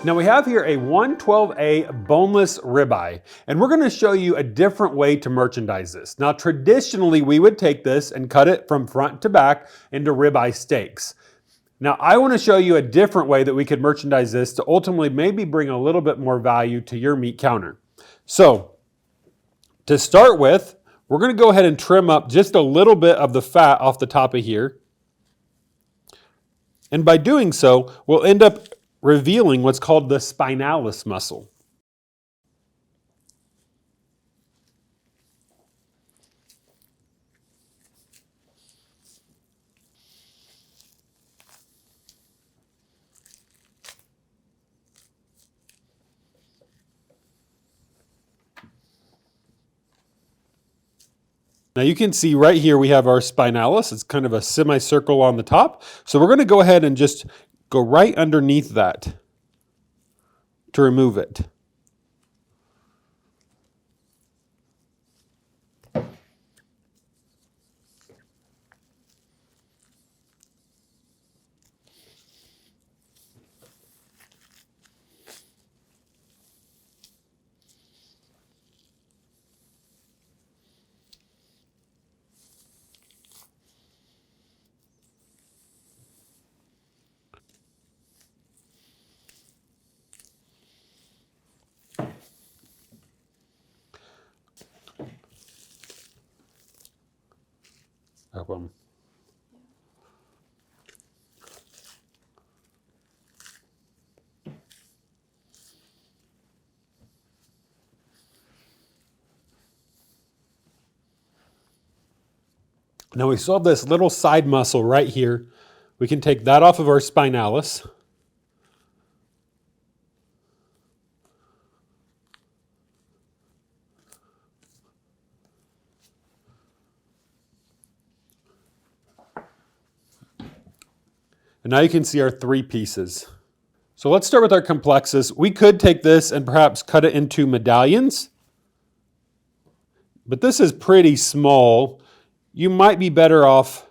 Now we have here a 112A boneless ribeye, and we're going to show you a different way to merchandise this. Now traditionally we would take this and cut it from front to back into ribeye steaks. Now I want to show you a different way that we could merchandise this to ultimately maybe bring a little bit more value to your meat counter. So to start with, we're going to go ahead and trim up just a little bit of the fat off the top of here. And by doing so, we'll end up revealing what's called the spinalis muscle. Now you can see right here we have our spinalis. It's kind of a semicircle on the top. So we're going to go ahead and just go right underneath that to remove it. Now we still have this little side muscle right here. We can take that off of our spinalis. And now you can see our three pieces. So let's start with our complexus. We could take this and perhaps cut it into medallions, but this is pretty small. You might be better off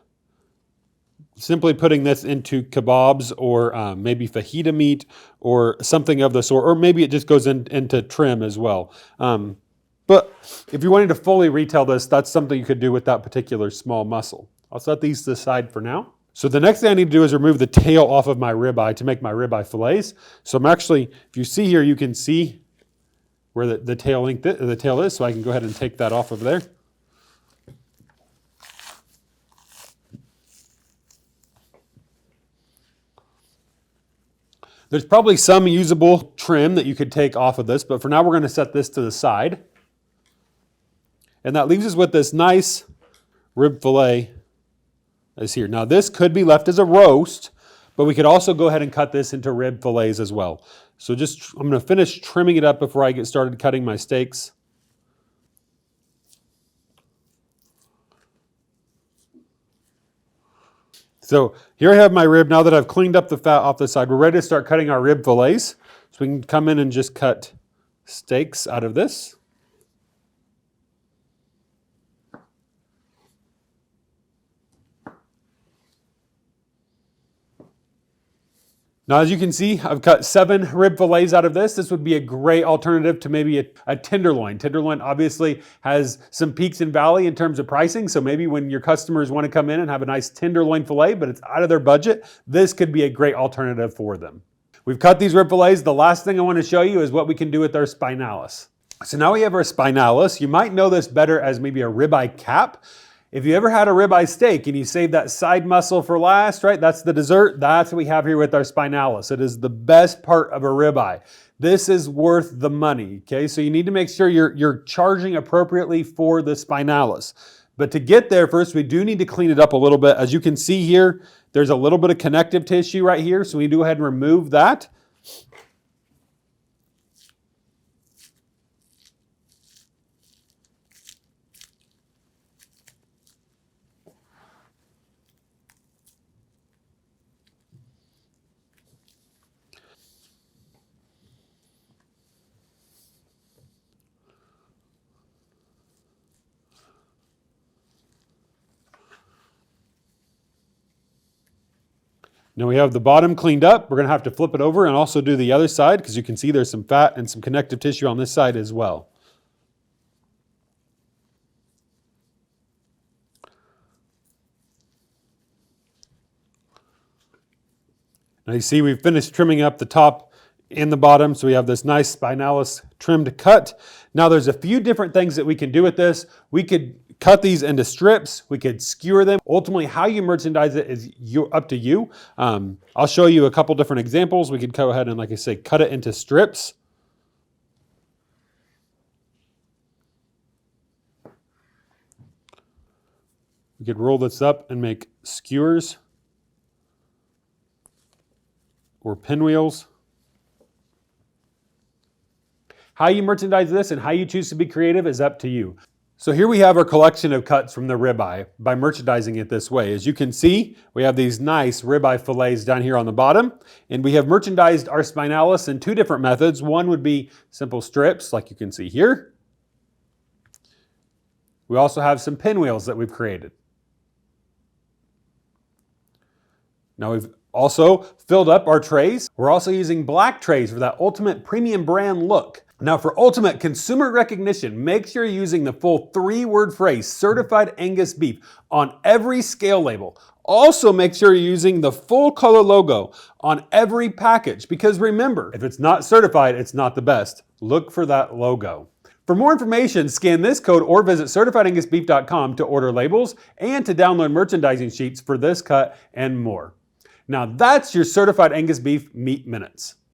simply putting this into kebabs or maybe fajita meat or something of the sort, or maybe it just goes into trim as well. But if you're wanting to fully retail this, that's something you could do with that particular small muscle. I'll set these to the side for now. So the next thing I need to do is remove the tail off of my ribeye to make my ribeye fillets. So I'm actually, if you see here, you can see where the tail is, so I can go ahead and take that off of there. There's probably some usable trim that you could take off of this, but for now we're going to set this to the side. And that leaves us with this nice rib fillet is here. Now this could be left as a roast, but we could also go ahead and cut this into rib fillets as well. So I'm going to finish trimming it up before I get started cutting my steaks. So here I have my rib. Now that I've cleaned up the fat off the side, we're ready to start cutting our rib fillets. So we can come in and just cut steaks out of this. Now, as you can see, I've cut 7 rib fillets out of this. This would be a great alternative to maybe a tenderloin. Tenderloin obviously has some peaks and valley in terms of pricing, so maybe when your customers want to come in and have a nice tenderloin fillet, but it's out of their budget, this could be a great alternative for them. We've cut these rib fillets. The last thing I want to show you is what we can do with our spinalis. So now we have our spinalis. You might know this better as maybe a ribeye cap. If you ever had a ribeye steak and you save that side muscle for last, right? That's the dessert. That's what we have here with our spinalis. It is the best part of a ribeye. This is worth the money, okay? So you need to make sure you're charging appropriately for the spinalis. But to get there, first we do need to clean it up a little bit. As you can see here, there's a little bit of connective tissue right here, so we do go ahead and remove that. Now we have the bottom cleaned up. We're going to have to flip it over and also do the other side because you can see there's some fat and some connective tissue on this side as well. Now you see we've finished trimming up the top and the bottom, so we have this nice spinalis trimmed cut. Now there's a few different things that we can do with this. We could cut these into strips, we could skewer them. Ultimately, how you merchandise it is up to you. I'll show you a couple different examples. We could go ahead and, like I say, cut it into strips. We could roll this up and make skewers or pinwheels. How you merchandise this and how you choose to be creative is up to you. So here we have our collection of cuts from the ribeye by merchandising it this way. As you can see, we have these nice ribeye fillets down here on the bottom, and we have merchandised our spinalis in two different methods. One would be simple strips, like you can see here. We also have some pinwheels that we've created. Now we've also filled up our trays. We're also using black trays for that ultimate premium brand look. Now for ultimate consumer recognition, make sure you're using the full 3-word phrase, certified Angus beef, on every scale label. Also make sure you're using the full color logo on every package, because remember, if it's not certified, it's not the best. Look for that logo. For more information, scan this code or visit certifiedangusbeef.com to order labels and to download merchandising sheets for this cut and more. Now that's your Certified Angus Beef Meat Minutes.